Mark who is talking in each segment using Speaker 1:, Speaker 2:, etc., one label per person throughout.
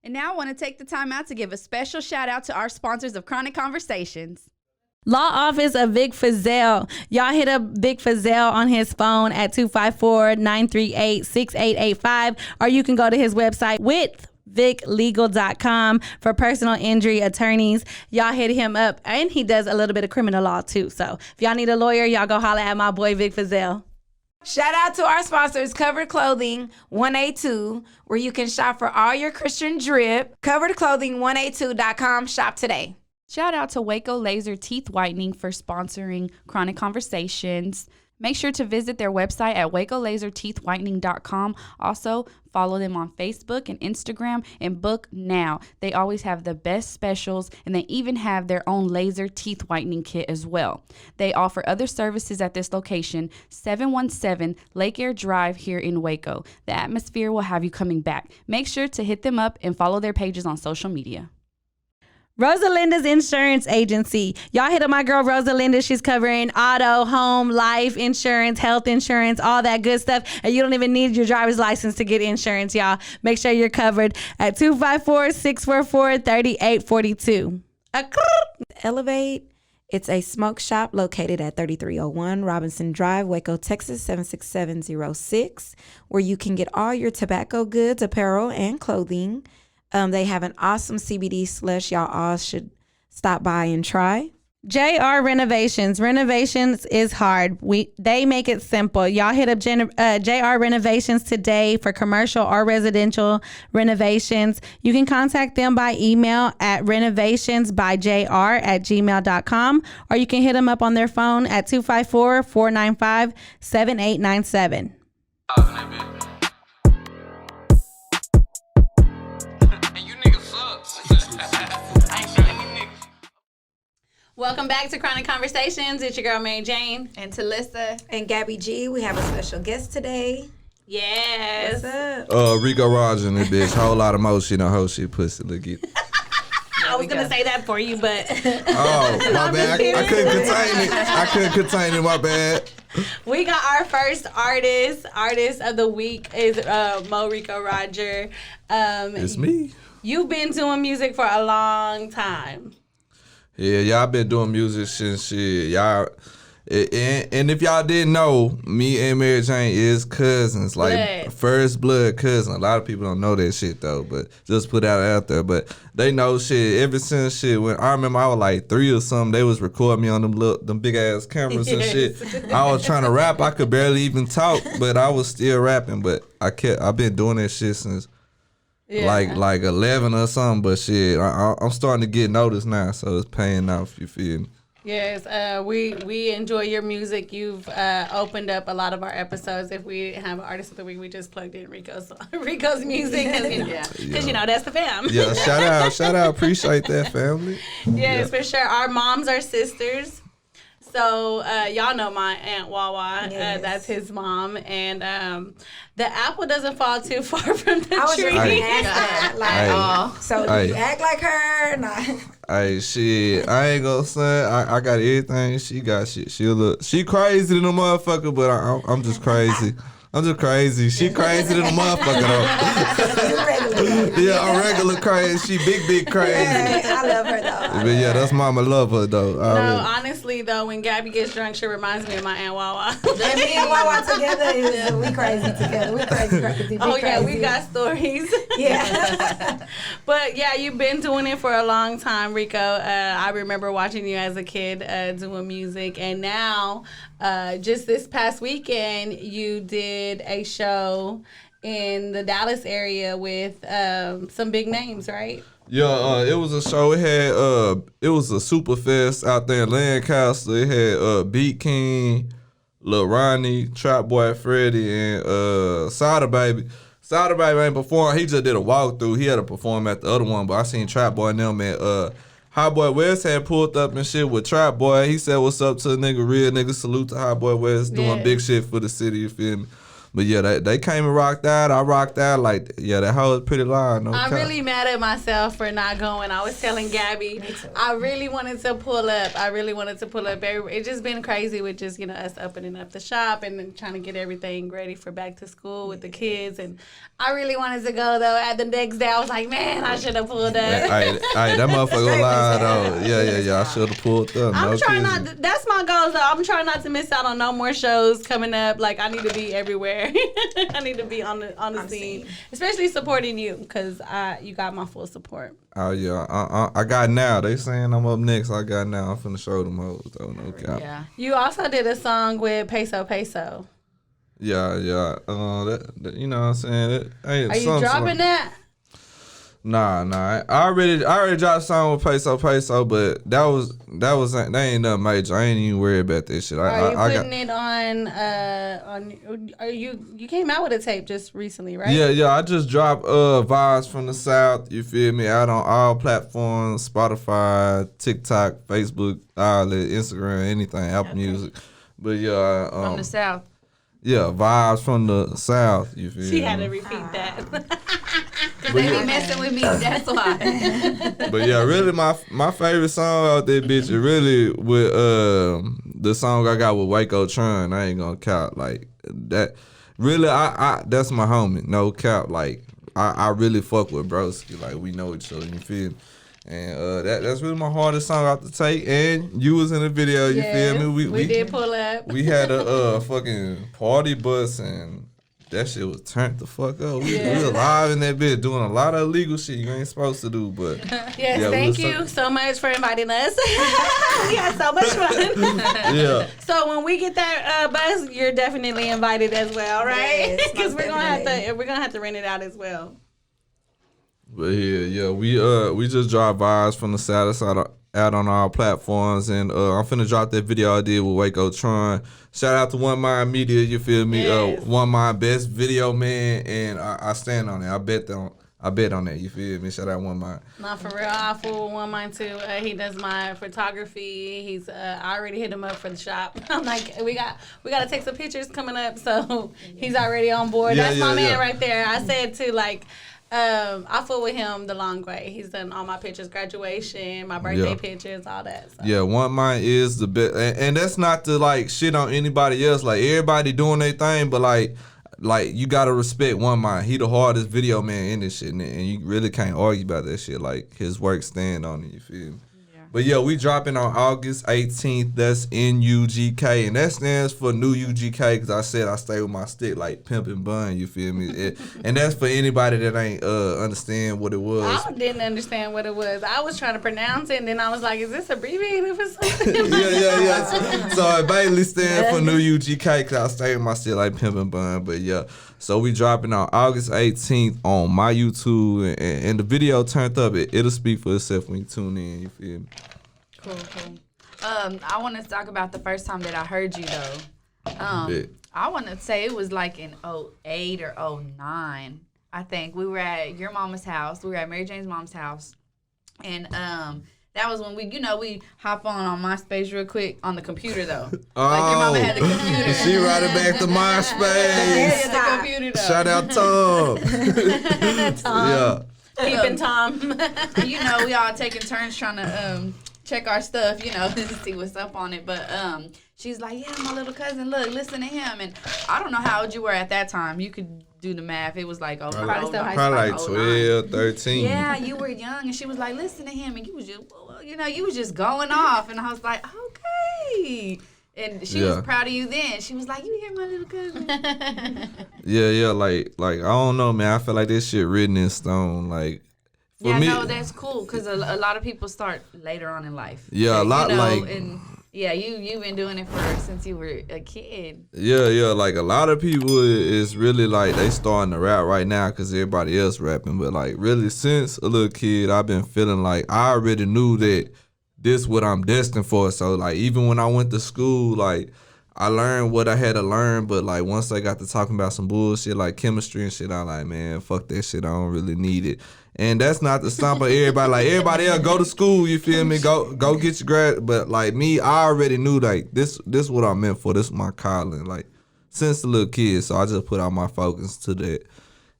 Speaker 1: And now I want to take the time out to give a special shout out to our sponsors of Chronic Conversations.
Speaker 2: Law Office of Vic Fazell. Y'all hit up Vic Fazell on his phone at 254-938-6885, or you can go to his website with viclegal.com for personal injury attorneys. Y'all hit him up, and he does a little bit of criminal law too. So if y'all need a lawyer, y'all go holler at my boy Vic Fazell.
Speaker 3: Shout out to our sponsors, Covered Clothing 182, where you can shop for all your Christian drip. CoveredClothing182.com. Shop today.
Speaker 1: Shout out to Waco Laser Teeth Whitening for sponsoring Chronic Conversations. Make sure to visit their website at wacolaserteethwhitening.com. Also, follow them on Facebook and Instagram and book now. They always have the best specials, and they even have their own laser teeth whitening kit as well. They offer other services at this location, 717 Lake Air Drive here in Waco. The atmosphere will have you coming back. Make sure to hit them up and follow their pages on social media.
Speaker 2: Rosalinda's Insurance Agency. Y'all hit up my girl Rosalinda. She's covering auto, home, life insurance, health insurance, all that good stuff. And you don't even need your driver's license to get insurance, y'all. Make sure you're covered at 254-644-3842.
Speaker 3: Elevate. It's a smoke shop located at 3301 Robinson Drive, Waco, Texas, 76706, where you can get all your tobacco goods, apparel, and clothing. They have an awesome CBD slush y'all all should stop by and try.
Speaker 2: JR Renovations. Renovations is hard. They make it simple. Y'all hit up JR Renovations today for commercial or residential renovations. You can contact them by email at renovationsbyjr@gmail.com, or you can hit them up on their phone at 254-495-7897. Welcome back to Chronic Conversations. It's your girl Mary Jane
Speaker 1: And Talissa.
Speaker 3: And Gabby G, we have a special guest today.
Speaker 2: Yes.
Speaker 3: What's up?
Speaker 4: Rico Roger in this bitch. Whole lot of motion on whole shit pussy. Look at.
Speaker 2: I was gonna say that for you, but
Speaker 4: Oh, my bad. I couldn't contain it. My bad.
Speaker 2: we got our first artist. Artist of the week is Moe Rico Roger.
Speaker 4: It's me.
Speaker 2: You've been doing music for a long time.
Speaker 4: Yeah, y'all been doing music since shit. Y'all, and if y'all didn't know, me and Mary Jane is cousins, like first blood cousin. A lot of people don't know that shit though, but just put that out there. But they know shit ever since shit. When I remember I was like 3 or something, they was recording me on them big ass cameras and shit. I was trying to rap. I could barely even talk, but I was still rapping. But I've been doing that shit since. Yeah. Like 11 or something, but shit, I'm starting to get noticed now, so it's paying off. You feel me?
Speaker 2: Yes, we enjoy your music. You've opened up a lot of our episodes. If we didn't have an artist of the week, we just plugged in Rico's music, because you know that's the fam.
Speaker 4: Yeah, shout out, appreciate that family.
Speaker 2: Yes, for sure. Our moms are sisters. So y'all know my Aunt Wawa.
Speaker 3: Yes.
Speaker 2: That's his mom, and the apple doesn't fall too far from the
Speaker 3: I was
Speaker 2: tree.
Speaker 3: just gonna ask that. So do you act like her? Nah.
Speaker 4: Hey, shit, I ain't gonna say I got everything. She got shit. She crazy than a motherfucker, but I'm just crazy. I'm just crazy. She crazy than a motherfucker though. Yeah, I'm regular crazy. She big crazy.
Speaker 3: I love her though.
Speaker 4: But yeah, that's mama love her though.
Speaker 2: No, honestly though, when Gabby gets drunk, she reminds me of my Aunt Wawa.
Speaker 3: And me and Wawa together we crazy together. We crazy.
Speaker 2: Oh yeah, we got stories.
Speaker 3: Yeah.
Speaker 2: But yeah, you've been doing it for a long time, Rico. I remember watching you as a kid doing music, and now just this past weekend you did a show in the Dallas area with some big names, right?
Speaker 4: Yeah, it was a show. It was a super fest out there in Lancaster. It had Beat King, Lil Ronnie, Trap Boy Freddy, and Sada Baby. Sada Baby ain't perform. He just did a walkthrough. He had to perform at the other one, but I seen Trap Boy and them, and High Boy West had pulled up and shit with Trap Boy. He said, "What's up to a nigga, real nigga? Salute to High Boy West, doing big shit for the city." You feel me? But yeah, they came and rocked out. I rocked out. Like, yeah, that hoe was pretty loud. No
Speaker 2: I'm
Speaker 4: cap.
Speaker 2: really mad at myself for not going. I was telling Gabby, I really wanted to pull up. It's just been crazy with just, us opening up the shop and then trying to get everything ready for back to school with the kids. And I really wanted to go, though. At the next day, I was like, man, I should have pulled up.
Speaker 4: Hey, that motherfucker lied, though. Yeah. I should have pulled up.
Speaker 2: I'm trying not to, that's my goal, though. I'm trying not to miss out on no more shows coming up. Like, I need to be everywhere. I need to be on the scene, especially supporting you, because you got my full support.
Speaker 4: Oh yeah, I got now. They saying I'm up next. I got now. I'm finna show them hoes though. No cap.
Speaker 2: Yeah. You also did a song with Peso.
Speaker 4: Yeah. That, you know what I'm saying.
Speaker 2: Are you dropping that?
Speaker 4: Nah. I already dropped a song with Peso, but that ain't nothing major. I ain't even worried about that shit.
Speaker 2: Are you putting it on? You came out with a tape just recently, right?
Speaker 4: Yeah. I just dropped Vibes from the South. You feel me? Out on all platforms: Spotify, TikTok, Facebook, all that, Instagram, anything, Apple Music. But yeah,
Speaker 1: from the South.
Speaker 4: Yeah, Vibes from the South. You feel me?
Speaker 2: She had to repeat that.
Speaker 1: Cause they be messing with me, that's why.
Speaker 4: But yeah, really my favorite song out there, bitch, is really with the song I got with Waco Tron. I ain't gonna count like that. Really, I that's my homie. No cap. Like I really fuck with Broski. Like we know each other. You feel me? And that's really my hardest song out to take. And you was in the video. You feel me?
Speaker 2: We did pull up.
Speaker 4: We had a fucking party bus and. That shit was turned the fuck up. We was live in that bitch doing a lot of illegal shit you ain't supposed to do, but
Speaker 2: yes, thank you so much for inviting us. We had so much fun.
Speaker 4: Yeah.
Speaker 2: So when we get that bus, you're definitely invited as well, right? Because we're gonna have to rent it out as well.
Speaker 4: But yeah, we just dropped Vibes from the South out on our platforms, and I'm finna drop that video I did with Waco Tron. Shout out to One Mind Media, you feel me?
Speaker 2: Yes.
Speaker 4: One Mind best video man, and I stand on it. I bet on that, you feel me? Shout out One Mind.
Speaker 2: Nah, for real, I fool with One Mind too. He does my photography. He's I already hit him up for the shop. I'm like, we got to take some pictures coming up, so he's already on board. That's my man right there. I said too, like. I fool with him the long way. He's done all my pictures, graduation, my birthday pictures, all that. So.
Speaker 4: Yeah, One Mind is the best, and that's not to like shit on anybody else. Like everybody doing their thing, but like you gotta respect One Mind. He the hardest video man in this shit, and you really can't argue about that shit. Like his work stand on it. You feel me? But yeah, we dropping on August 18th. That's NUGK, and that stands for New UGK because I said I stay with my stick like Pimp and Bun. You feel me? And that's for anybody that ain't understand what it was.
Speaker 2: I didn't understand what it was. I was trying to pronounce it, and then I was like, "Is this abbreviated for something?"
Speaker 4: Yeah. So it basically stands for New UGK because I stay with my stick like Pimp and Bun. But yeah. So we dropping on August 18th on my YouTube, and the video turned up. It'll speak for itself when you tune in. You feel me?
Speaker 1: Cool. I want to talk about the first time that I heard you though. I want to say it was like in 08 or 09. I think we were at your mama's house. We were at Mary Jane's mom's house, and that was when we hop on MySpace real quick on the computer though. Like your mama had the computer.
Speaker 4: She right it back to MySpace.
Speaker 1: The computer though.
Speaker 4: Shout out Tom.
Speaker 2: Tom.
Speaker 4: Yeah.
Speaker 2: Peeping Tom.
Speaker 1: We all taking turns trying to check our stuff, to see what's up on it. But she's like, yeah, my little cousin, look, listen to him. And I don't know how old you were at that time. You could do the math. It was like,
Speaker 2: probably like
Speaker 4: 12, 13.
Speaker 1: Yeah, you were young. And she was like, listen to him. And you was just, you was just going off. And I was like, okay. And she was proud of you then. She was like, you hear my little cousin?
Speaker 4: Yeah, like I don't know, man. I feel like this shit written in stone. Like, for me,
Speaker 1: no, that's cool because a lot of people start later on in life.
Speaker 4: Yeah, a lot
Speaker 1: and you've been doing it since you were a kid.
Speaker 4: Yeah, like a lot of people is really like they starting to rap right now because everybody else rapping. But like really since a little kid, I've been feeling like I already knew that this what I'm destined for. So like even when I went to school, like I learned what I had to learn, but like once I got to talking about some bullshit like chemistry and shit, I'm like, man, fuck that shit. I don't really need it. And that's not to stomp on everybody. Like everybody else, go to school. You feel me? Go get your grad. But like me, I already knew like this what I'm meant for. This is my calling. Like since a little kid. So I just put all my focus to that.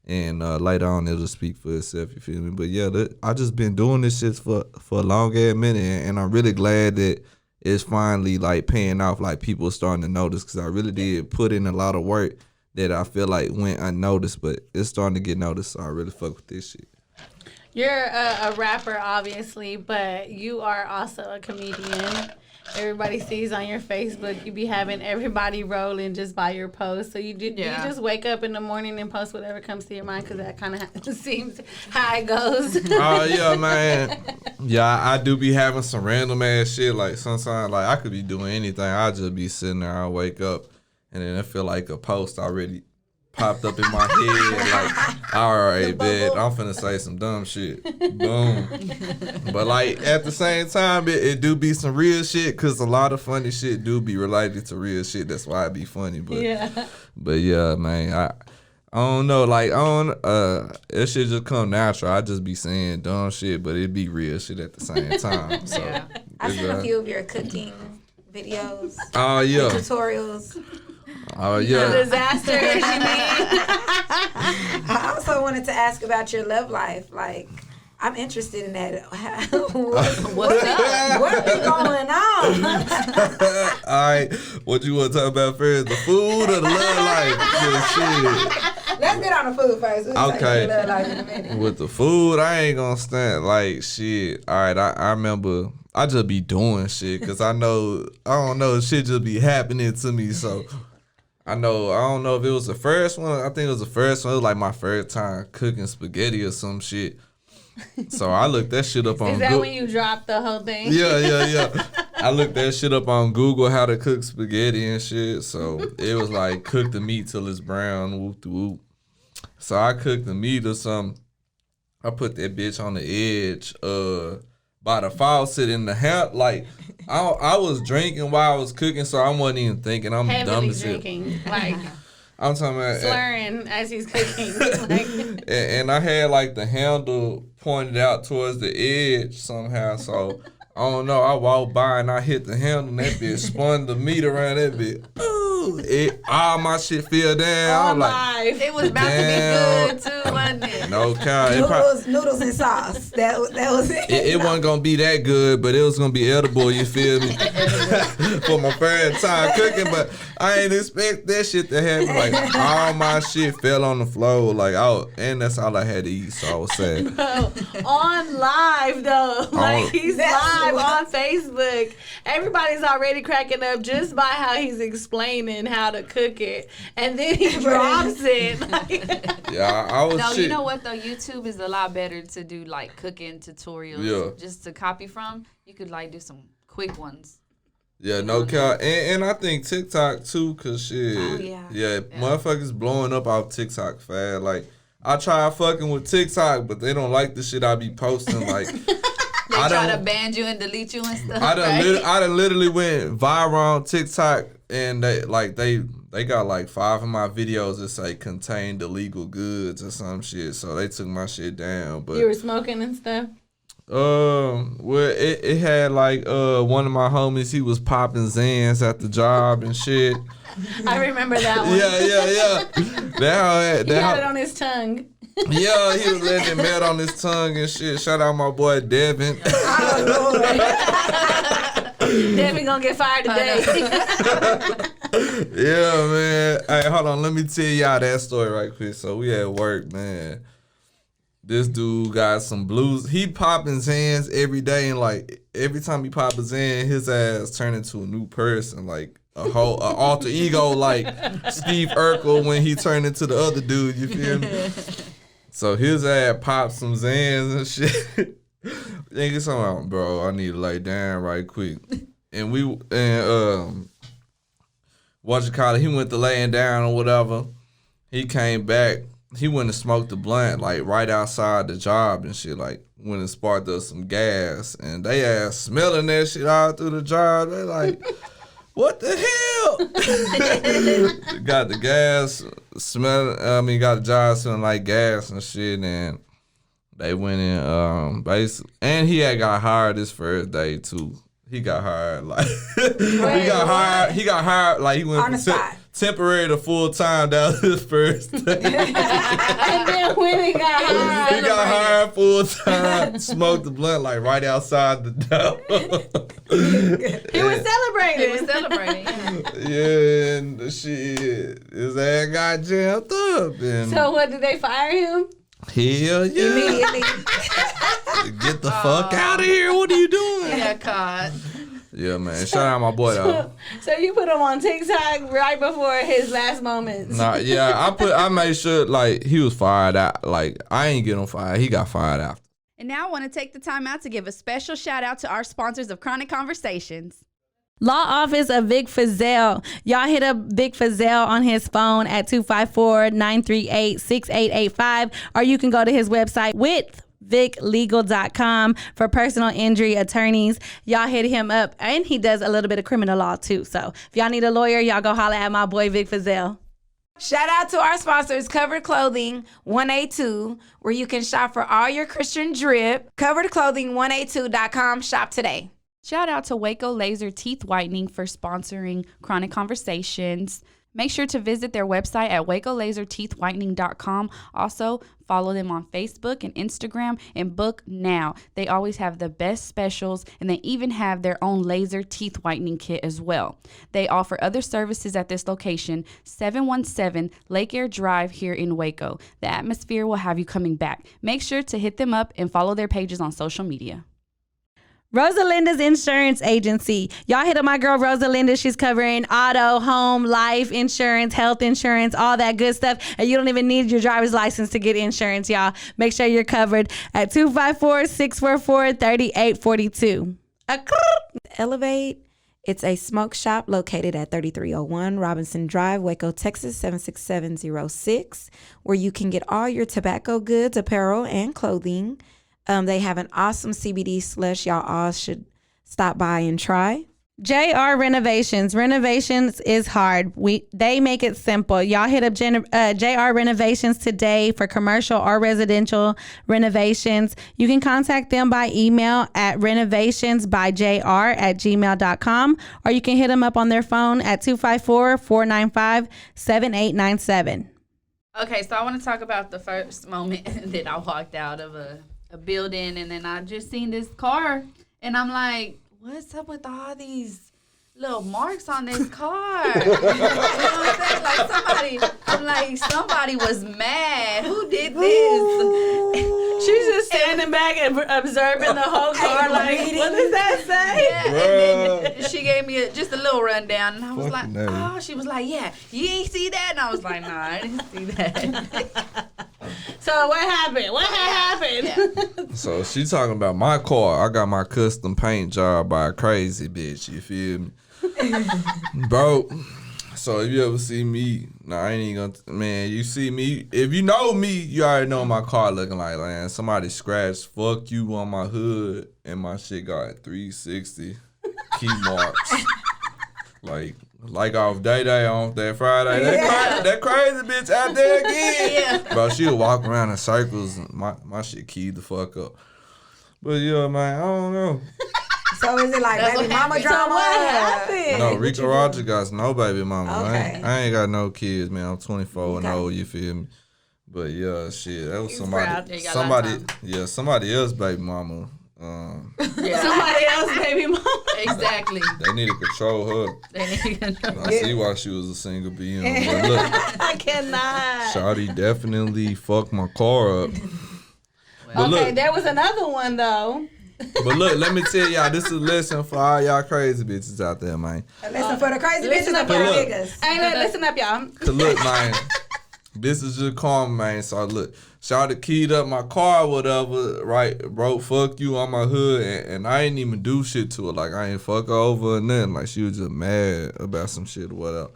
Speaker 4: And later on, it'll speak for itself, you feel me? But yeah, I just been doing this shit for a long ass minute. And I'm really glad that it's finally like paying off, like people starting to notice. Because I really did put in a lot of work that I feel like went unnoticed. But it's starting to get noticed. So I really fuck with this shit.
Speaker 2: You're a rapper, obviously, but you are also a comedian. Everybody sees on your Facebook, you be having everybody rolling just by your post. So you just wake up in the morning and post whatever comes to your mind, because that kind of seems how it goes.
Speaker 4: Oh, yeah, man. Yeah, I do be having some random ass shit. Like, sometimes, like, I could be doing anything. I'll just be sitting there. I'll wake up, and then I feel like a post already popped up in my head. Like, all right, bitch, I'm finna say some dumb shit. Boom. But, like, at the same time, it do be some real shit, because a lot of funny shit do be related to real shit. That's why it be funny. But yeah, man, I don't know. Like, it shit just come natural. I just be saying dumb shit, but it be real shit at the same time. So,
Speaker 3: I've seen a few of your cooking videos.
Speaker 4: Oh, yeah.
Speaker 3: Tutorials.
Speaker 4: Oh, yeah.
Speaker 2: Disaster, as you mean.
Speaker 3: I also wanted to ask about your love life. Like, I'm interested in that. What's up? What is going on?
Speaker 4: All right, what you want to talk about first? The food or the love life? Shit.
Speaker 3: Let's get on the food first. We'll
Speaker 4: Okay.
Speaker 3: love life in a minute.
Speaker 4: With the food, I ain't gonna stand like shit. All right, I remember I just be doing shit because I don't know, shit just be happening to me. So I don't know if it was the first one. I think it was the first one. It was like my first time cooking spaghetti or some shit. So I looked that shit up on Google.
Speaker 2: Is that when you dropped the whole thing?
Speaker 4: Yeah. I looked that shit up on Google, how to cook spaghetti and shit. So it was like, cook the meat till it's brown, whoop de whoop. So I cooked the meat or something. I put that bitch on the edge by the faucet in the house. Like, I was drinking while I was cooking, so I wasn't even thinking. I'm
Speaker 2: heavily
Speaker 4: dumb as shit.
Speaker 2: drinking, like
Speaker 4: I'm talking about
Speaker 2: slurring as he's cooking. Like,
Speaker 4: and I had like the handle pointed out towards the edge somehow. So I don't know. I walked by and I hit the handle and that bitch spun the meat around that bitch. Ooh, all my shit fell down.
Speaker 2: Like,
Speaker 1: it was about to be good too, wasn't it?
Speaker 4: No count.
Speaker 3: Noodles and sauce. That was it.
Speaker 4: It wasn't gonna be that good, but it was gonna be edible. You feel me? For my first time cooking, but I ain't expect that shit to happen. Like, all my shit fell on the floor. Like, and that's all I had to eat. So I was sad.
Speaker 2: Bro, on live though, like he's live on Facebook. Everybody's already cracking up just by how he's explaining how to cook it, and then he drops it.
Speaker 4: Yeah, I was.
Speaker 1: No,
Speaker 4: shit.
Speaker 1: you know what though? YouTube is a lot better to do like cooking tutorials.
Speaker 4: Yeah.
Speaker 1: Just to copy from. You could like do some quick ones.
Speaker 4: Yeah, no cap. And I think TikTok too, cause shit.
Speaker 3: Oh, yeah.
Speaker 4: Motherfuckers blowing up off TikTok fast. Like, I try fucking with TikTok, but they don't like the shit I be posting. Like,
Speaker 1: They try to ban you and delete you and stuff.
Speaker 4: I done literally went viral on TikTok, and they got like 5 of my videos that say contained illegal goods or some shit. So they took my shit down. But
Speaker 2: You were smoking and stuff.
Speaker 4: well, it had like one of my homies, he was popping Zans at the job and shit.
Speaker 2: I remember that one.
Speaker 4: Yeah.
Speaker 2: He had it on his tongue.
Speaker 4: Yeah, he was letting it melt on his tongue and shit. Shout out my boy Devin.
Speaker 2: Devin gonna get fired today.
Speaker 4: Yeah, man. Hey, hold on. Let me tell y'all that story right quick. So we at work, man. This dude got some blues. He popping his hands every day, and like every time he pop his hand, his ass turn into a new person, like a alter ego, like Steve Urkel when he turned into the other dude. You feel me? So his ass popped some Zans and shit. Nigga, something, bro, I need to lay down right quick. And what you call it? He went to laying down or whatever. He came back. He went and smoked the blunt like right outside the job and shit. Like went and sparked up some gas, and they ass smelling that shit all through the job. They like, what the hell? Got the gas smelling. Got the job smelling like gas and shit. And they went in basically, and he had got hired his first day too. he got hired. Like he got hired. Like he went
Speaker 3: on the spot.
Speaker 4: Temporary to full time. That was his first day.
Speaker 2: And then when he got hired,
Speaker 4: he got hired full time. Smoked the blunt like right outside the door.
Speaker 2: He was celebrating.
Speaker 1: He was celebrating.
Speaker 4: Yeah, and shit, his ass got jammed up. And
Speaker 2: So what, did they fire him?
Speaker 4: hell yeah.
Speaker 3: Immediately.
Speaker 4: Get the fuck out of here. What are you doing?
Speaker 1: He got caught.
Speaker 4: Yeah, man. Shout out my boy though.
Speaker 2: So you put him on TikTok right before his last moments.
Speaker 4: Nah, yeah, I made sure like he was fired out. Like I ain't get him fired. He got fired after.
Speaker 1: And now I want to take the time out to give a special shout out to our sponsors of Chronic Conversations.
Speaker 2: Law Office of Vic Fazell. Y'all hit up Vic Fazell on his phone at 254-938-6885, or you can go to his website withviclegal.com for personal injury attorneys. Y'all hit him up, and he does a little bit of criminal law too. So if y'all need a lawyer, y'all go holler at my boy Vic Fazell.
Speaker 3: Shout out to our sponsors, Covered Clothing 182, where you can shop for all your Christian drip. CoveredClothing182.com. Shop today.
Speaker 1: Shout out to Waco Laser Teeth Whitening for sponsoring Chronic Conversations. Make sure to visit their website at wacolaserteethwhitening.com. Also, follow them on Facebook and Instagram and book now. They always have the best specials, and they even have their own laser teeth whitening kit as well. They offer other services at this location, 717 Lake Air Drive here in Waco. The atmosphere will have you coming back. Make sure to hit them up and follow their pages on social media.
Speaker 2: Rosalinda's Insurance Agency. Y'all hit up my girl Rosalinda. She's covering auto, home, life insurance, health insurance, all that good stuff. And you don't even need your driver's license to get insurance, y'all. Make sure you're covered at 254-644-3842.
Speaker 3: Elevate. It's a smoke shop located at 3301 Robinson Drive, Waco, Texas, 76706, where you can get all your tobacco goods, apparel, and clothing. They have an awesome CBD slush y'all all should stop by and try.
Speaker 2: JR Renovations. Renovations is hard. They make it simple. Y'all hit up JR Renovations today for commercial or residential renovations. You can contact them by email at renovationsbyjr@gmail.com, or you can hit them up on their phone at 254-495-7897.
Speaker 1: Okay, so I want to talk about the first moment that I walked out of a building, and then I just seen this car, and I'm like, what's up with all these little marks on this car? You know what I'm saying? Like somebody was mad. Who did this?
Speaker 2: She's just standing back and observing the whole car like, what does that say?
Speaker 1: Yeah, and then she gave me just a little rundown, and I was like,
Speaker 4: Fucking
Speaker 1: oh, she was like, yeah, you ain't see that? And I was like, nah, I didn't see that.
Speaker 2: So what happened? What happened?
Speaker 1: Yeah.
Speaker 4: So she talking about my car. I got my custom paint job by a crazy bitch. You feel me? Bro, so if you ever see me, I ain't even gonna, man, you see me, if you know me, you already know my car looking like, man, somebody scratched fuck you on my hood, and my shit got 360 key marks. Like off day on that Friday. That crazy bitch out there again.
Speaker 1: Yeah.
Speaker 4: Bro, she'll walk around in circles, and my shit keyed the fuck up. But yeah, man, I don't know.
Speaker 3: So is it like baby mama drama?
Speaker 2: So what happened?
Speaker 4: No, Rico Roger got no baby mama.
Speaker 3: Okay.
Speaker 4: I ain't got no kids, man. I'm 24 and old, you feel me? But yeah, shit, that was somebody else baby mama.
Speaker 2: Somebody else, baby mama.
Speaker 1: Exactly.
Speaker 4: They need to control her.
Speaker 1: They need to control.
Speaker 4: I see why she was a single being. But look,
Speaker 2: I cannot.
Speaker 4: Shawty definitely fucked my car up. But
Speaker 2: Okay,
Speaker 4: look,
Speaker 2: there was another one though.
Speaker 4: but look, let me tell y'all, this is a lesson for all y'all crazy bitches out there, man.
Speaker 3: Listen for the crazy
Speaker 2: Listen
Speaker 3: bitches
Speaker 2: up,
Speaker 3: and for the
Speaker 4: y'all.
Speaker 3: niggas.
Speaker 2: Hey, listen up, y'all.
Speaker 4: Cause look, man, this is just karma, man. So look, Shawty keyed up my car, whatever, right? Bro, fuck you on my hood, and I ain't even do shit to her. Like I ain't fuck her over or nothing. Like she was just mad about some shit or whatever.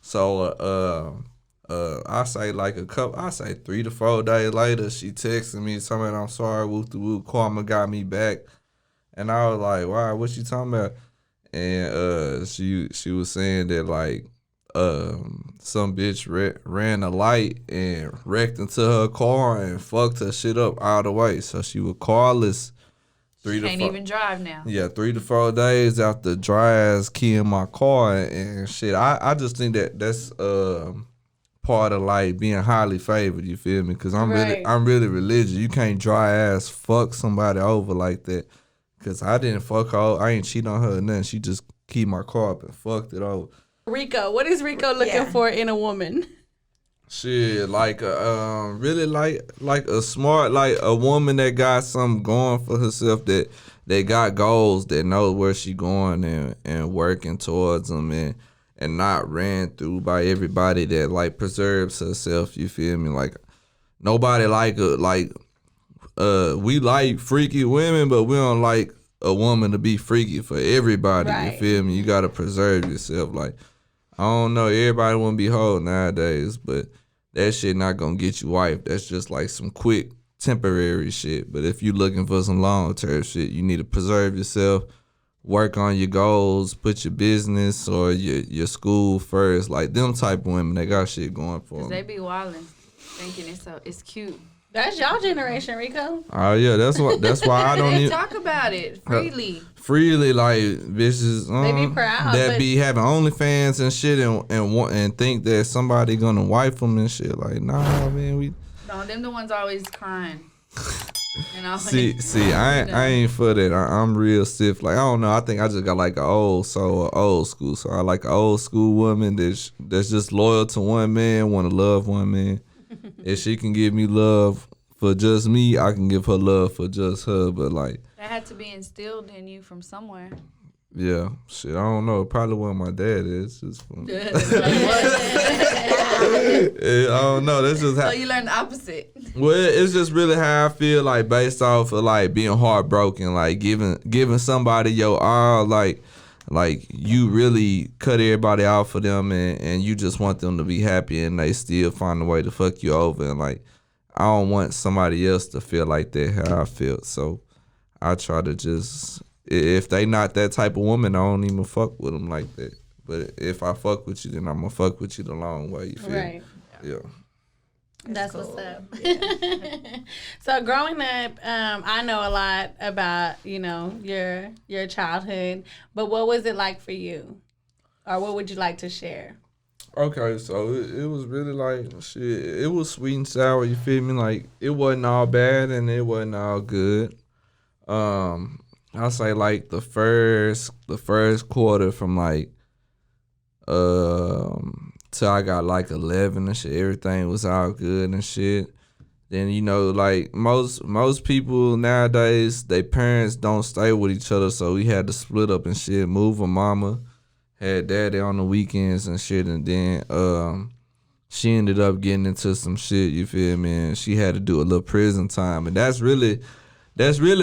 Speaker 4: So I say 3 to 4 days later, she texted me telling me I'm sorry, whoop the whoop, karma got me back. And I was like, wow, what you talking about? And she was saying that like some bitch ran a light and wrecked into her car and fucked her shit up all the way. So she was carless
Speaker 1: Can't even drive now.
Speaker 4: Yeah, 3 to 4 days after dry ass keying my car and shit. I just think that's part of like being highly favored. You feel me? Because I'm really religious. You can't dry ass fuck somebody over like that. Because I didn't fuck her. I ain't cheat on her or nothing. She just keyed my car up and fucked it over.
Speaker 2: Rico, what is Rico looking for in a woman?
Speaker 4: Shit, like really like a smart, like a woman that got something going for herself, that got goals, that knows where she going and working towards them, and not ran through by everybody, that like preserves herself. You feel me? Like nobody we like freaky women, but we don't like a woman to be freaky for everybody. Right. You feel me? You gotta preserve yourself. Like, I don't know, everybody wanna be whole nowadays, but that shit not gonna get you wiped. That's just like some quick temporary shit. But if you looking for some long term shit, you need to preserve yourself, work on your goals, put your business or your school first. Like them type of women, they got shit going for them.
Speaker 1: They be wildin', thinking it's cute.
Speaker 2: That's y'all generation, Rico.
Speaker 4: Oh yeah, that's why I don't even
Speaker 1: talk about it freely.
Speaker 4: Freely, like bitches
Speaker 2: they be proud,
Speaker 4: that be having OnlyFans and shit and think that somebody gonna wife them and shit. Like, nah, man,
Speaker 1: No, them the ones always crying. You know?
Speaker 4: See, I ain't for that. I'm real stiff. Like, I don't know. I think I just got like an old school. So I like an old school woman that's just loyal to one man, want to love one man. If she can give me love for just me, I can give her love for just her. But like,
Speaker 1: that had to be instilled in you from somewhere.
Speaker 4: Yeah, shit, I don't know. It probably wasn't my dad. It's just from I don't know. That's just how.
Speaker 1: So you learned the opposite.
Speaker 4: Well, it's just really how I feel, like based off of like being heartbroken, like giving somebody your all, like you really cut everybody out for them, and you just want them to be happy, and they still find a way to fuck you over, and like I don't want somebody else to feel like that how I felt. So I try to just, if they not that type of woman, I don't even fuck with them like that. But if I fuck with you, then I'm gonna fuck with you the long way. You feel
Speaker 2: right?
Speaker 4: Me? Yeah.
Speaker 2: That's cool. What's up. Yeah. So growing up, I know a lot about, your childhood, but what was it like for you? Or what would you like to share?
Speaker 4: Okay, so it was really like, shit, it was sweet and sour, you feel me? Like, it wasn't all bad and it wasn't all good. I'll say like the first quarter from like till I got like 11 and shit, everything was all good and shit. Then like most people nowadays, their parents don't stay with each other, so we had to split up and shit. Move with mama, had daddy on the weekends and shit, and then she ended up getting into some shit, you feel me? And she had to do a little prison time, and that's really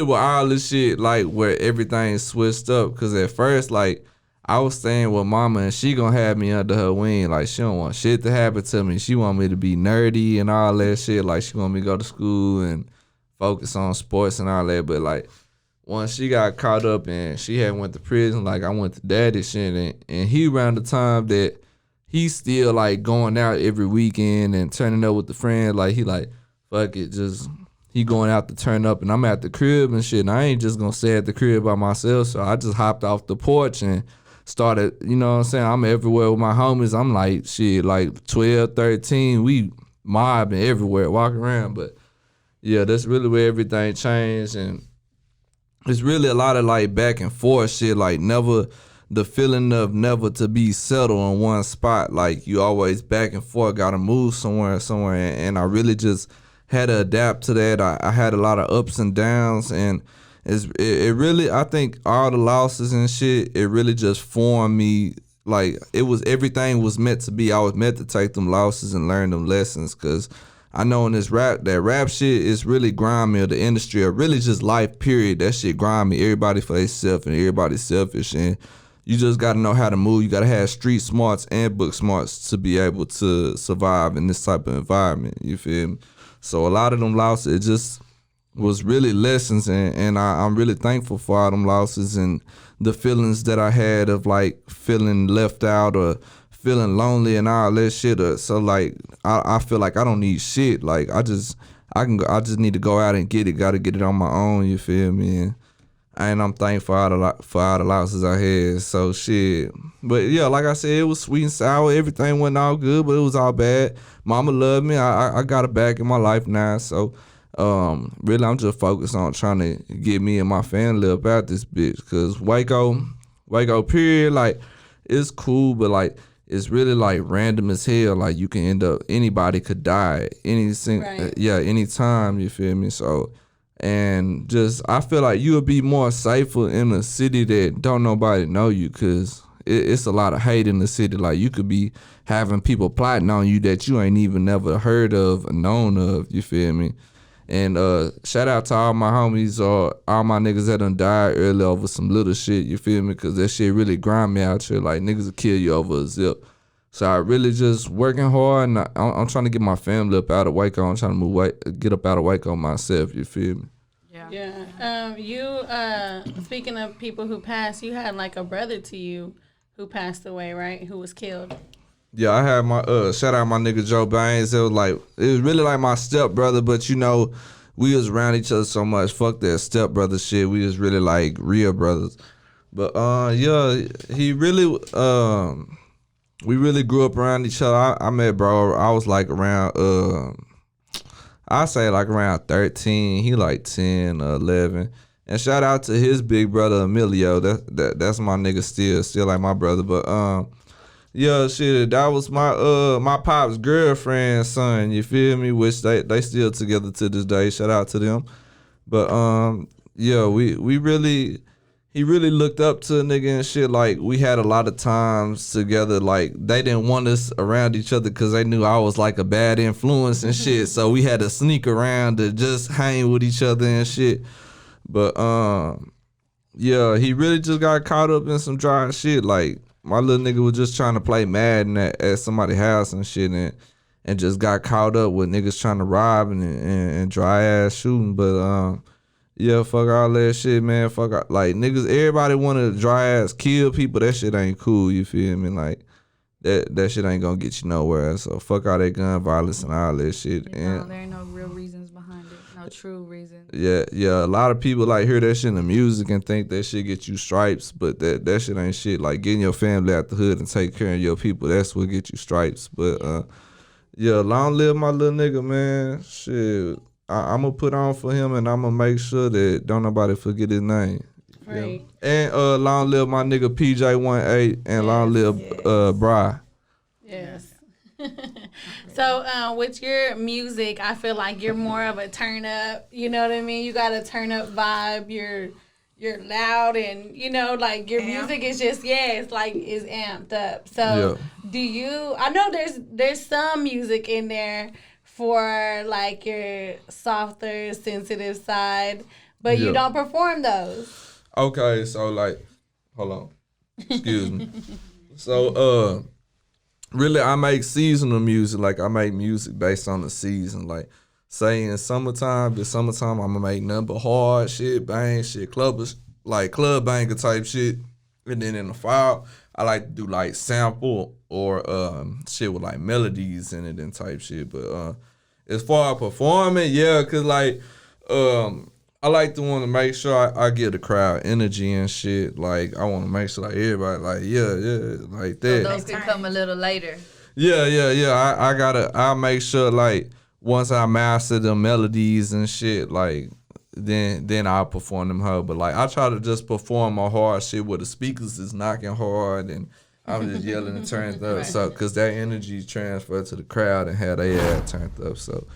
Speaker 4: what all this shit, like, where everything switched up. Cause at first, like, I was staying with mama and she gonna have me under her wing. Like, she don't want shit to happen to me. She want me to be nerdy and all that shit. Like, she want me to go to school and focus on sports and all that. But like, once she got caught up and she had went to prison, like, I went to daddy shit, and he around the time that he's still like going out every weekend and turning up with the friends. Like, he like, fuck it, just he going out to turn up, and I'm at the crib and shit, and I ain't just gonna stay at the crib by myself. So I just hopped off the porch and started, you know what I'm saying, I'm everywhere with my homies. I'm like, shit, like 12, 13, we mobbing everywhere, walking around. But yeah, that's really where everything changed, and it's really a lot of like back and forth shit, like never, the feeling of never to be settled in one spot. Like, you always back and forth, gotta move somewhere, and I really just had to adapt to that. I had a lot of ups and downs, and it really, I think all the losses and shit, it really just formed me. Like, everything was meant to be. I was meant to take them losses and learn them lessons, because I know in this rap shit is really grimy, or the industry, or really just life, period. That shit grimy. Everybody for themselves and everybody's selfish, and you just got to know how to move. You got to have street smarts and book smarts to be able to survive in this type of environment. You feel me? So a lot of them losses, it just was really lessons, and I'm really thankful for all them losses and the feelings that I had of like feeling left out or feeling lonely and all that shit. So like I feel like I don't need shit. Like I just need to go out and get it. Got to get it on my own. You feel me? and I'm thankful for all the losses I had. So shit. But yeah, like I said, it was sweet and sour. Everything went all good, but it was all bad. Mama loved me. I got her back in my life now. So really, I'm just focused on trying to get me and my family up out this bitch. Cause Waco, period, like it's cool, but like it's really like random as hell. Like you can end up, anybody could die anytime. You feel me? So. And just, I feel like you would be more safer in a city that don't nobody know you, because it's a lot of hate in the city. Like, you could be having people plotting on you that you ain't even never heard of or known of, you feel me? And shout out to all my homies or all my niggas that done died early over some little shit, you feel me? Because that shit really grind me out here. Like, niggas will kill you over a zip. So I really just working hard, and I'm trying to get my family up out of Waco. I'm trying to get up out of Waco myself, you feel me?
Speaker 2: Yeah. You speaking of people who passed, you had like a brother to you who passed away, right? Who was killed.
Speaker 4: Yeah, I had my shout out my nigga Joe Baines. It was really like my stepbrother, but you know, we was around each other so much. Fuck that stepbrother shit. We was really like real brothers. But yeah, he really we really grew up around each other. I met bro. I was like around I say like around 13. He like 10 or 11. And shout out to his big brother Emilio. That's my nigga still like my brother. But yeah, shit, that was my pop's girlfriend's son. You feel me? Which they still together to this day. Shout out to them. But yeah, he really looked up to a nigga and shit. Like, we had a lot of times together. Like, they didn't want us around each other because they knew I was like a bad influence and shit. So we had to sneak around to just hang with each other and shit. But yeah, he really just got caught up in some dry shit. Like, my little nigga was just trying to play Madden at somebody's house and shit, and just got caught up with niggas trying to rob and dry ass shooting. But yeah, fuck all that shit, man. Like, niggas, everybody want to dry ass kill people. That shit ain't cool, you feel me? Like, that shit ain't gonna get you nowhere. So fuck all that gun violence and all that shit.
Speaker 1: No, there ain't no real reasons behind it. No true reasons.
Speaker 4: Yeah. A lot of people like hear that shit in the music and think that shit get you stripes, but that shit ain't shit. Like, getting your family out the hood and take care of your people, that's what get you stripes. But yeah, long live my little nigga, man. Shit. I'm going to put on for him, and I'm going to make sure that don't nobody forget his name.
Speaker 2: Right.
Speaker 4: And long live my nigga PJ18, and long live Bri.
Speaker 2: Yes. So with your music, I feel like you're more of a turn up, you know what I mean? You got a turn up vibe. You're loud, and you know, like, your music is just it's like is amped up. So do you, I know there's some music in there for like your softer, sensitive side, but you don't perform those.
Speaker 4: Okay, so like, hold on, excuse me. So really, I make seasonal music. Like, I make music based on the season. Like, say in summertime, I'm gonna make nothing but hard shit, bang shit, club banger type shit. And then in the fall, I like to do like sample or shit with like melodies in it and type shit. But as far as performing, cause like I like to want to make sure I give the crowd energy and shit. Like, I want to make sure like everybody like like that.
Speaker 1: So those can come a little later.
Speaker 4: Yeah. I make sure like once I master the melodies and shit, like then I'll perform them hard. But like, I try to just perform my hard shit where the speakers is knocking hard and I'm just yelling and turned up. So, cause that energy transfer to the crowd and how they turned up. So,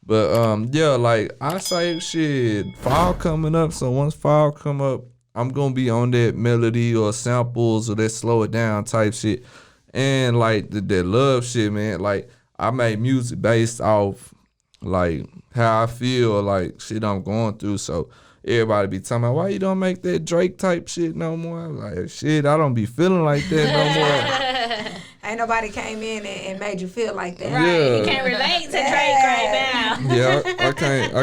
Speaker 4: but yeah, like I say, shit, fall coming up. So once fall come up, I'm gonna be on that melody or samples or that slow it down type shit, and like that love shit, man. Like, I make music based off like how I feel or like shit I'm going through. So everybody be talking about, why you don't make that Drake type shit no more? I'm like, shit, I don't be feeling like that no more.
Speaker 3: Ain't nobody came in and made you feel like that.
Speaker 2: Right.
Speaker 4: Yeah.
Speaker 2: You can't relate to Drake right now.
Speaker 4: Yeah, I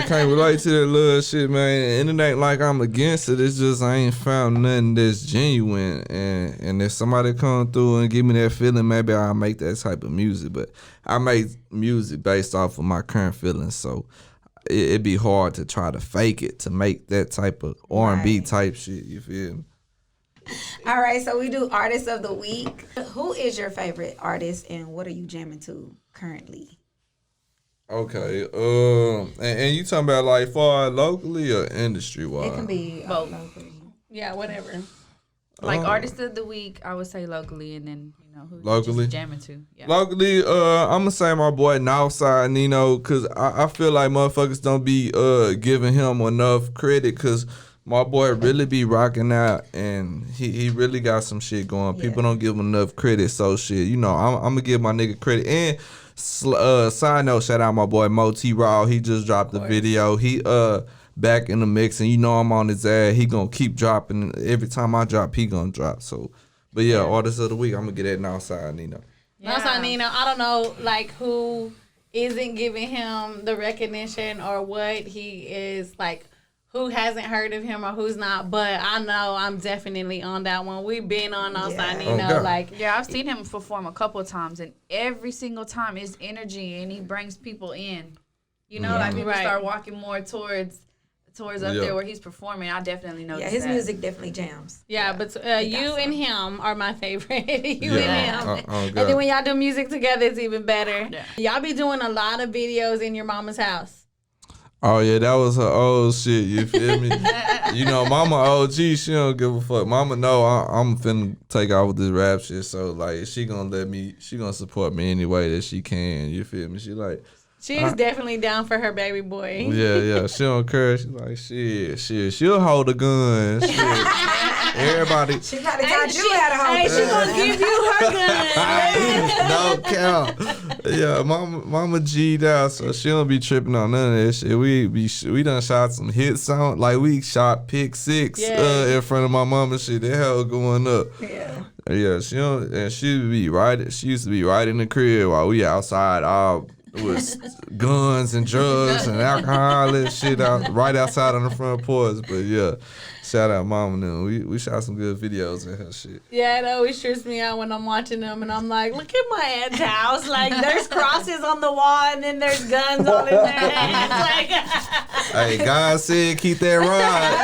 Speaker 4: can't relate to that little shit, man. And it ain't like I'm against it. It's just I ain't found nothing that's genuine. And if somebody come through and give me that feeling, maybe I'll make that type of music. But I make music based off of my current feelings. So it'd be hard to try to fake it to make that type of R&B type shit. You feel me?
Speaker 3: All right, so we do artist of the week. Who is your favorite artist, and what are you jamming to currently?
Speaker 4: Okay. And you talking about like far locally or industry wise?
Speaker 3: It can be
Speaker 1: both.
Speaker 3: locally.
Speaker 2: Yeah, whatever.
Speaker 1: Like artist of the week, I would say locally, and then who
Speaker 4: locally
Speaker 1: you just jamming to. Yeah.
Speaker 4: Locally, I'm gonna say my boy Northside Nino, cause I feel like motherfuckers don't be giving him enough credit, cause my boy really be rocking out, and he really got some shit going.
Speaker 3: Yeah.
Speaker 4: People don't give him enough credit, so shit. I'm gonna give my nigga credit. And side note, shout out my boy Moe Rico. He just dropped the video. He back in the mix, and I'm on his ass. He gonna keep dropping. Every time I drop, he gonna drop. So, but yeah, artist of the week, I'm gonna get that Northside Nino.
Speaker 2: Northside Nino, I don't know like who isn't giving him the recognition or what he is like. Who hasn't heard of him or who's not, but I know I'm definitely on that one. We've been on Northside Nino.
Speaker 1: I've seen him perform a couple of times, and every single time his energy, and he brings people in. Like people start walking more towards up there where he's performing. I definitely noticed
Speaker 3: his music definitely jams.
Speaker 2: Yeah, but you and him are my favorite. You and him. And then when y'all do music together, it's even better. Yeah. Y'all be doing a lot of videos in your mama's house.
Speaker 4: Oh yeah, that was her old shit. You feel me? Mama OG, she don't give a fuck. Mama know I'm finna take off with this rap shit, so like she gonna support me any way that she can. You feel me? She like.
Speaker 2: She is definitely down for her baby boy.
Speaker 4: Yeah. She don't care. She like shit. She'll hold a gun. Shit. Everybody.
Speaker 3: She probably taught you how to hold a gun.
Speaker 2: She gonna give you her gun.
Speaker 4: No count. Yeah, mama G'd out, so she don't be tripping on none of that shit. We done shot some hits on, like we shot Pick 6 in front of my mama. Shit, that hell going up. Yeah. She don't, and she used to be right in the crib while we outside all with guns and drugs and alcohol and shit right outside on the front porch. But yeah, shout out Mama and them. We shot some good videos and her shit.
Speaker 2: Yeah, it always trips me out when I'm watching them and I'm like, look at my aunt's house. Like there's crosses on the wall and then there's guns all in their hands. Like,
Speaker 4: hey, God said keep that ride.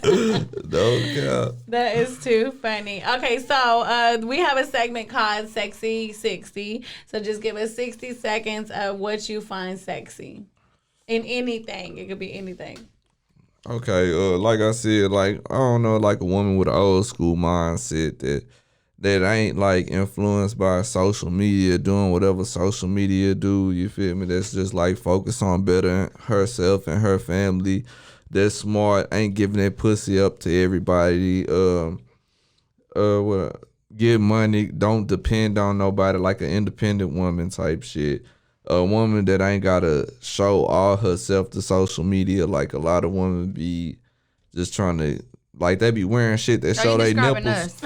Speaker 4: Don't count. Don't count.
Speaker 2: That is too funny. Okay, so we have a segment called Sexy 60. So just give us 60 seconds of what you find sexy in anything. It could be anything.
Speaker 4: Okay, like I said, like I don't know, like a woman with an old school mindset that ain't like influenced by social media, doing whatever social media do. You feel me? That's just like focus on bettering herself and her family. That's smart. Ain't giving that pussy up to everybody. Get money. Don't depend on nobody. Like an independent woman type shit. A woman that ain't gotta show all herself to social media. Like a lot of women be just trying to, like they be wearing shit that show they nipples.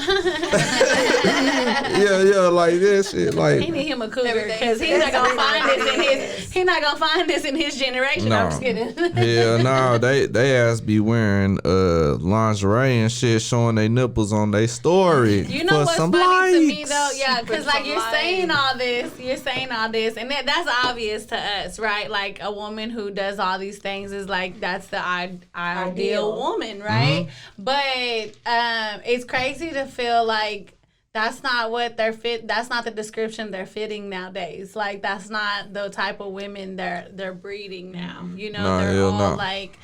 Speaker 4: yeah, like that shit. Like
Speaker 2: he need him a cougar because he's not gonna find this in his. He's not gonna find this in his generation. No. I'm just kidding.
Speaker 4: Yeah, no, they ass be wearing lingerie and shit, showing their nipples on their story.
Speaker 2: You know what's funny to me though? Yeah, because like you're saying all this, and that's obvious to us, right? Like a woman who does all these things is like that's the ideal woman, right? Mm-hmm. But it's crazy to feel like that's not what that's not the description they're fitting nowadays. Like that's not the type of women they're breeding now. They're all like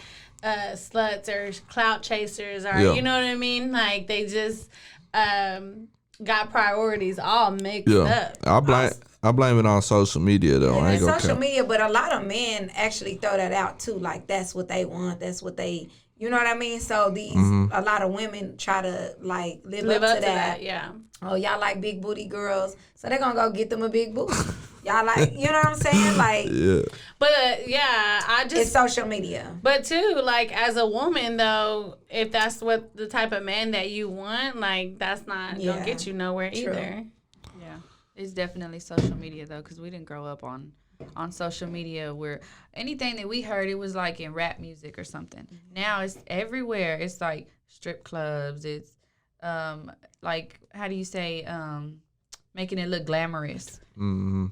Speaker 2: sluts or clout chasers or you know what I mean? Like they just got priorities all mixed up.
Speaker 4: I blame it on social media though.
Speaker 3: Yeah, social media, but a lot of men actually throw that out too. Like that's what they want. That's what they. You know what I mean? So a lot of women try to like live up to that.
Speaker 2: Yeah.
Speaker 3: Oh, y'all like big booty girls, so they're gonna go get them a big booty. Y'all like, you know what I'm saying? Like,
Speaker 4: yeah.
Speaker 2: But yeah,
Speaker 3: it's social media.
Speaker 2: But too, like as a woman though, if that's what the type of man that you want, like that's not gonna get you nowhere either.
Speaker 1: Yeah, it's definitely social media though, because we didn't grow up on social media where anything that we heard, it was like in rap music or something. Mm-hmm. Now it's everywhere. It's like strip clubs. It's like, how do you say, making it look glamorous.
Speaker 4: Mm-hmm.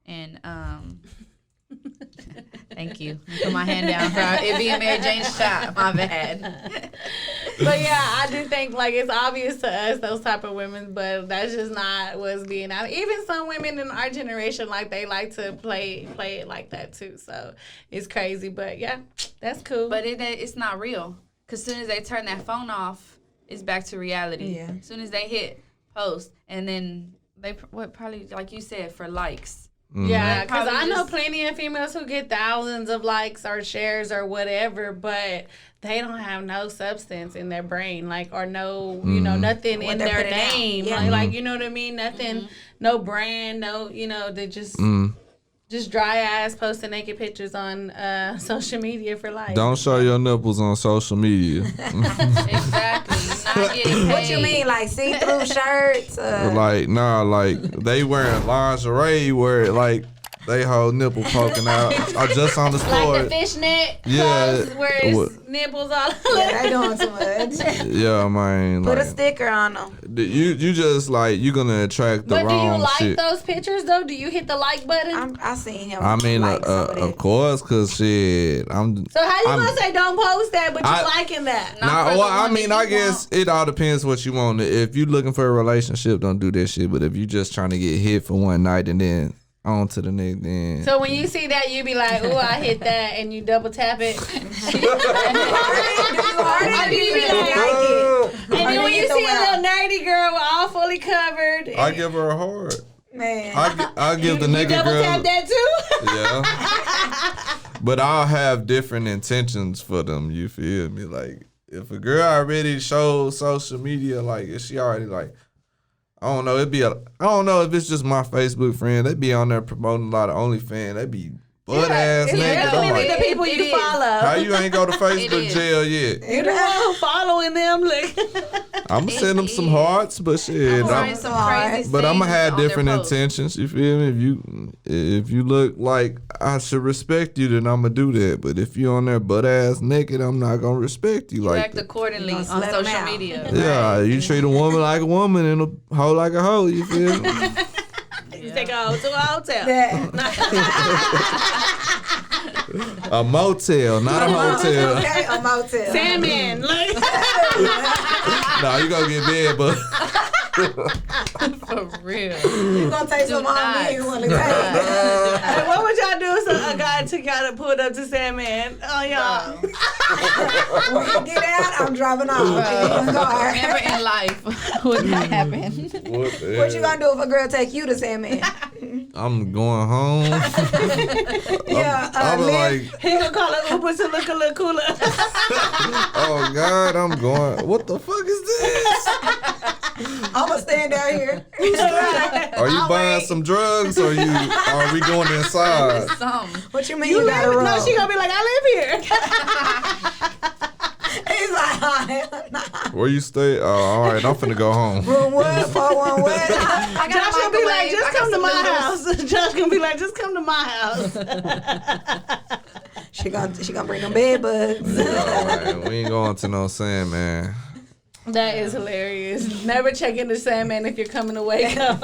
Speaker 1: And Thank you. Put my hand down for it being Mary Jane's shot. My bad.
Speaker 2: But yeah, I do think like it's obvious to us, those type of women, but that's just not what's being out. Even some women in our generation, like they like to play it like that too. So it's crazy, but yeah, that's cool.
Speaker 1: But it's not real. Cause soon as they turn that phone off, it's back to reality.
Speaker 3: Yeah.
Speaker 1: As soon as they hit post, and then they probably like you said for likes.
Speaker 2: Yeah, because I know
Speaker 1: just
Speaker 2: plenty of females who get thousands of likes or shares or whatever, but they don't have no substance in their brain, like, or no, you know, nothing in their name.
Speaker 3: Yeah.
Speaker 2: Like, you know what I mean? Nothing, no brand, no, you know, they just dry ass posting naked pictures on social media for life.
Speaker 4: Don't show your nipples on social media.
Speaker 1: Exactly. Not getting paid.
Speaker 3: What you mean, like see-through shirts?
Speaker 4: Like they wearing lingerie where like they whole nipple poking out. Or just on the floor.
Speaker 2: Like the fishnet
Speaker 4: Yeah.
Speaker 2: clothes where it's nipples all
Speaker 3: Yeah, they doing too much.
Speaker 4: Yeah, man.
Speaker 3: Put
Speaker 4: like,
Speaker 3: a sticker on them.
Speaker 4: You just like you gonna attract the
Speaker 2: But do you
Speaker 4: wrong
Speaker 2: like
Speaker 4: shit.
Speaker 2: those pictures though? Do you hit the like button?
Speaker 3: I seen him.
Speaker 4: I mean,
Speaker 3: like some
Speaker 4: of course, cause shit, I'm.
Speaker 2: So how you
Speaker 4: I'm-
Speaker 2: gonna say don't post that, but you
Speaker 4: I-
Speaker 2: liking that?
Speaker 1: Not for the
Speaker 4: well, I
Speaker 1: one
Speaker 4: mean,
Speaker 1: that
Speaker 4: I
Speaker 1: you
Speaker 4: guess it all depends what you want. If you looking for a relationship, don't do that shit. But if you just trying to get hit for one night and then on to the next, then
Speaker 2: So when you see that, you be like, "Ooh, I hit that," and you double tap it. And then when you see a little nerdy girl all fully covered,
Speaker 4: I give her a heart.
Speaker 3: Man.
Speaker 4: I give the
Speaker 2: you
Speaker 4: naked
Speaker 2: double
Speaker 4: girl.
Speaker 2: tap that too.
Speaker 4: Yeah. But I'll have different intentions for them. You feel me? Like if a girl already shows social media, like if she already like. I don't know. I don't know if it's just my Facebook friend. They be on there promoting a lot of OnlyFans. They be butt ass
Speaker 2: It's
Speaker 4: naked. I'm
Speaker 2: definitely
Speaker 4: like,
Speaker 2: the people
Speaker 1: It
Speaker 2: you
Speaker 1: is.
Speaker 2: follow.
Speaker 4: how you ain't go to Facebook
Speaker 1: is.
Speaker 4: jail yet?
Speaker 2: You the one who following them, like.
Speaker 4: I'm gonna send them some hearts, but shit.
Speaker 1: trying some crazy
Speaker 4: But I'm gonna
Speaker 1: things
Speaker 4: have
Speaker 1: on their
Speaker 4: different
Speaker 1: posts.
Speaker 4: intentions. You feel me? If you look like I should respect you, then I'm gonna do that. But if you on there butt ass naked, I'm not gonna respect you
Speaker 1: You
Speaker 4: like
Speaker 1: act
Speaker 4: that.
Speaker 1: accordingly
Speaker 3: You
Speaker 1: on
Speaker 3: gonna let 'em
Speaker 1: social
Speaker 3: out.
Speaker 1: media.
Speaker 4: Yeah, you treat a woman like a woman and a hoe like a hoe. You feel me?
Speaker 2: You take a hoe to a hotel.
Speaker 4: A motel, not a hotel.
Speaker 3: Okay, a motel.
Speaker 2: Sandman, look.
Speaker 4: Nah, you gonna get bed, but
Speaker 1: For real.
Speaker 3: You gonna take some on
Speaker 1: not.
Speaker 3: me? You want to take?
Speaker 2: Hey, what would y'all do if a guy took y'all to pull up to Sandman? Oh, y'all.
Speaker 3: When you get out, I'm driving off in the car.
Speaker 1: Never in life would that happen.
Speaker 3: What you gonna do if a girl take you to Sandman?
Speaker 4: I'm going home.
Speaker 3: Yeah,
Speaker 4: I'm like,
Speaker 2: He gonna call an Uber to look a little cooler.
Speaker 4: oh God, I'm going. What the fuck is this?
Speaker 3: I'ma stand out here.
Speaker 4: Are you buying some drugs, or are we going inside?
Speaker 1: Some.
Speaker 3: What you mean
Speaker 2: You
Speaker 3: you gotta
Speaker 2: live?
Speaker 3: roll?
Speaker 2: No, she gonna be like, I live here.
Speaker 3: He's like, "Hi."
Speaker 4: Where you stay? Oh, all right, I'm finna go home.
Speaker 3: Room what? 411 what?
Speaker 2: Josh gonna be like, just come to my house. Josh gonna be like, just come to my house.
Speaker 3: She gonna bring them bed bugs.
Speaker 4: All right, we ain't going to no Sandman.
Speaker 2: That is hilarious. Never check into Sandman if you're coming to wake up.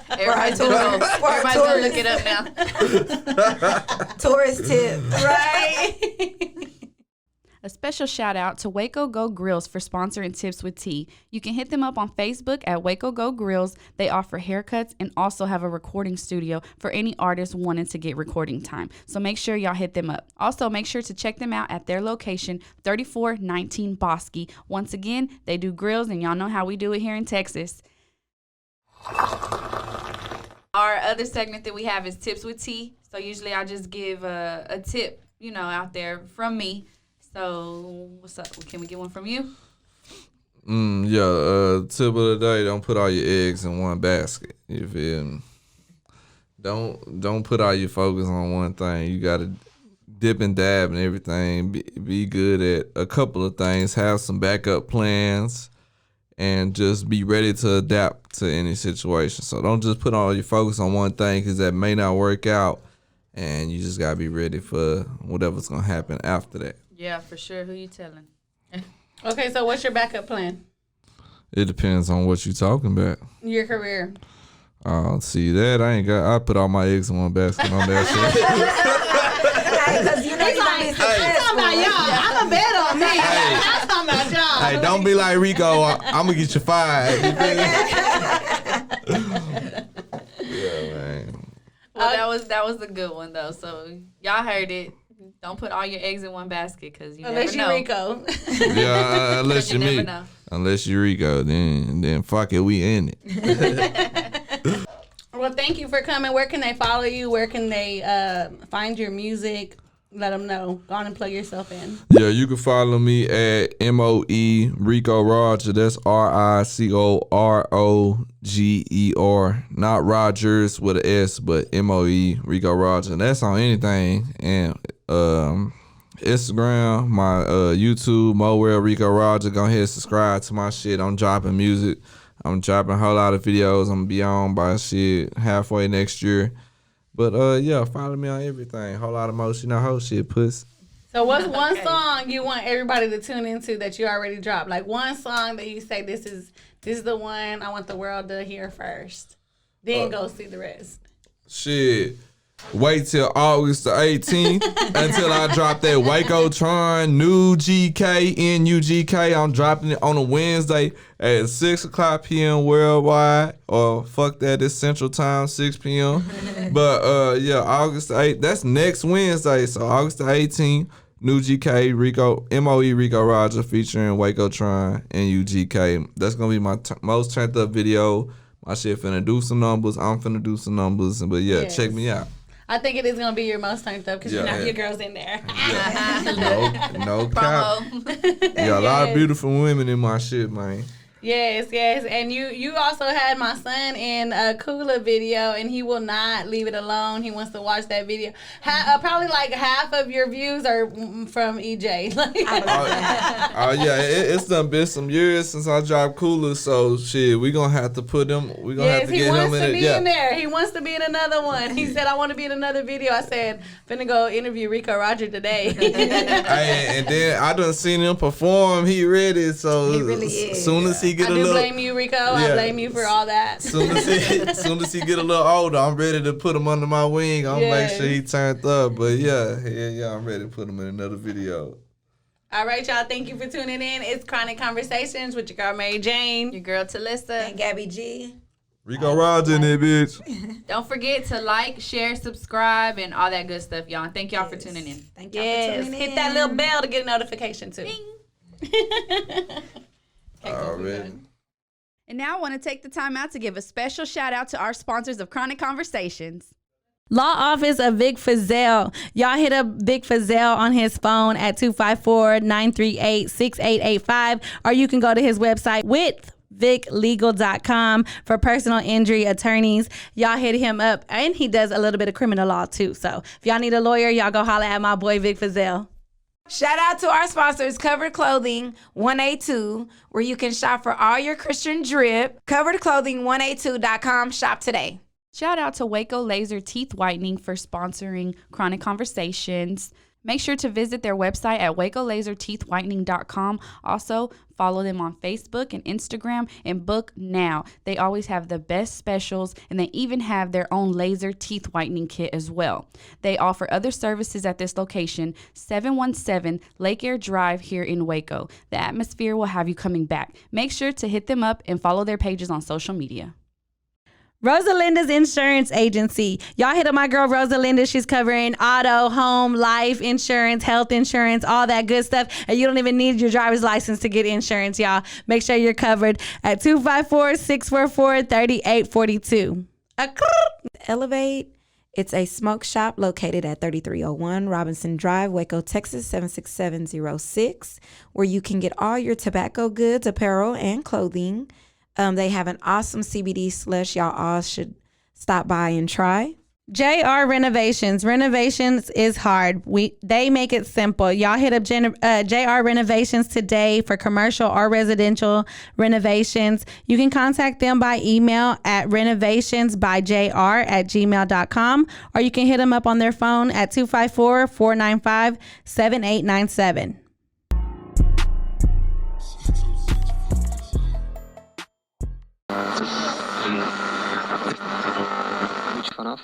Speaker 1: Everybody's gonna go. Everybody's gonna look it up now.
Speaker 3: Tourist tip.
Speaker 2: Right?
Speaker 1: A special shout out to Waco Go Grills for sponsoring Tips with T. You can hit them up on Facebook at Waco Go Grills. They offer haircuts and also have a recording studio for any artist wanting to get recording time. So make sure y'all hit them up. Also, make sure to check them out at their location, 3419 Bosque. Once again, they do grills, and y'all know how we do it here in Texas. Our other segment that we have is Tips with T. So usually I just give a tip, out there from me. So what's up? Can we get one from you?
Speaker 4: Tip of the day: don't put all your eggs in one basket. You feel me? Don't put all your focus on one thing. You gotta dip and dab and everything. Be good at a couple of things. Have some backup plans, and just be ready to adapt to any situation. So don't just put all your focus on one thing, because that may not work out, and you just gotta be ready for whatever's gonna happen after that.
Speaker 1: Yeah, for sure. Who you telling?
Speaker 2: Okay, so what's your backup plan?
Speaker 4: It depends on what you're talking about.
Speaker 2: Your career.
Speaker 4: Oh, see that? I put all my eggs in one basket on that shit.
Speaker 3: Because you know,
Speaker 2: I'm talking about y'all. I'm a bet on me. I'm talking about y'all.
Speaker 4: Hey, don't be like Rico. I'm gonna get you fired. You feel me? Yeah, man.
Speaker 1: Well, that was a good one though. So y'all heard it. Don't put all your eggs in one basket because you
Speaker 2: unless
Speaker 1: never
Speaker 2: you
Speaker 1: know.
Speaker 2: Rico.
Speaker 4: Yeah, unless you me. Unless you Rico, then fuck it, we in it.
Speaker 2: Well, thank you for coming. Where can they follow you? Where can they find your music? Let them know. Go on and plug yourself in.
Speaker 4: Yeah, you can follow me at Moe Rico Roger. That's RICOROGER. Not Rogers with an S, but Moe Rico Roger. And that's on anything. And Instagram, my YouTube, Moe Rico Roger. Go ahead and subscribe to my shit. I'm dropping music. I'm dropping a whole lot of videos. I'm gonna be on by shit halfway next year. But yeah, follow me on everything. Whole lot of motion, whole shit, puss.
Speaker 2: So what's one song you want everybody to tune into that you already dropped? Like one song that you say this is the one I want the world to hear first. Then go see the rest.
Speaker 4: Shit. Wait till August the 18th until I drop that Waco Tron new GK NUGK. I'm dropping it on a Wednesday at 6 o'clock p.m. worldwide. Or fuck that, it's Central Time, 6 p.m. But yeah, August the 8th. That's next Wednesday. So August the 18th, new GK Moe Rico Roger featuring Waco Tron NUGK. That's gonna be my most turned up video. My shit finna do some numbers. I'm finna do some numbers. But yeah, yes. Check me out.
Speaker 2: I think it is gonna be your most turned up because your girl's in there.
Speaker 4: No cap. Yeah, a lot of beautiful women in my shit, man.
Speaker 2: Yes, and you also had my son in a Kula video, and he will not leave it alone. He wants to watch that video. Probably like half of your views are from EJ.
Speaker 4: Yeah, it's done been some years since I dropped Kula, so shit, we gonna have to put him. We gonna have to get him in it.
Speaker 2: In there. He wants to be in another one. He said, "I want to be in another video." I said, "Finna go interview Rico Roger today."
Speaker 4: And then I done seen him perform. He ready, so
Speaker 3: he really is.
Speaker 4: Soon as he get
Speaker 2: I
Speaker 4: a
Speaker 2: do
Speaker 4: little,
Speaker 2: blame you, Rico. I blame you for all that.
Speaker 4: Soon as he get a little older, I'm ready to put him under my wing. I'll make sure he turned up. But yeah, I'm ready to put him in another video.
Speaker 2: All right, y'all. Thank you for tuning in. It's Khronic Conversations with your girl Mary Jane,
Speaker 1: your girl Talissa,
Speaker 3: and Gabby G.
Speaker 4: Rico Roger in there, bitch.
Speaker 1: Don't forget to like, share, subscribe, and all that good stuff, y'all. Thank y'all for tuning in.
Speaker 3: Thank y'all for tuning in.
Speaker 2: Hit that little bell to get a notification too.
Speaker 1: Ding.
Speaker 4: Already.
Speaker 1: And now I want to take the time out to give a special shout out to our sponsors of Khronic Conversations.
Speaker 2: Law Office of Vic Fazell. Y'all hit up Vic Fazell on his phone at 254-938-6885, or you can go to his website withviclegal.com for personal injury attorneys. Y'all hit him up, and he does a little bit of criminal law too. So if y'all need a lawyer, y'all go holler at my boy Vic Fazell.
Speaker 3: Shout out to our sponsors, Covered Clothing 182, where you can shop for all your Christian drip. CoveredClothing182.com. Shop today.
Speaker 1: Shout out to Waco Laser Teeth Whitening for sponsoring Chronic Conversations. Make sure to visit their website at wacolaserteethwhitening.com. Also, follow them on Facebook and Instagram and book now. They always have the best specials, and they even have their own laser teeth whitening kit as well. They offer other services at this location, 717 Lake Air Drive here in Waco. The atmosphere will have you coming back. Make sure to hit them up and follow their pages on social media.
Speaker 2: Rosalinda's Insurance Agency. Y'all hit up my girl Rosalinda. She's covering auto, home, life insurance, health insurance, all that good stuff. And you don't even need your driver's license to get insurance, y'all. Make sure you're covered at 254-644-3842.
Speaker 3: Elevate. It's a smoke shop located at 3301 Robinson Drive, Waco, Texas, 76706, where you can get all your tobacco goods, apparel, and clothing. They have an awesome CBD slush y'all all should stop by and try.
Speaker 2: JR Renovations. Renovations is hard. They make it simple. Y'all hit up JR Renovations today for commercial or residential renovations. You can contact them by email at renovationsbyjr@gmail.com, or you can hit them up on their phone at 254-495-7897.
Speaker 5: vanaf.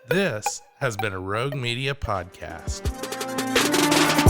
Speaker 6: This has been a Rogue Media podcast.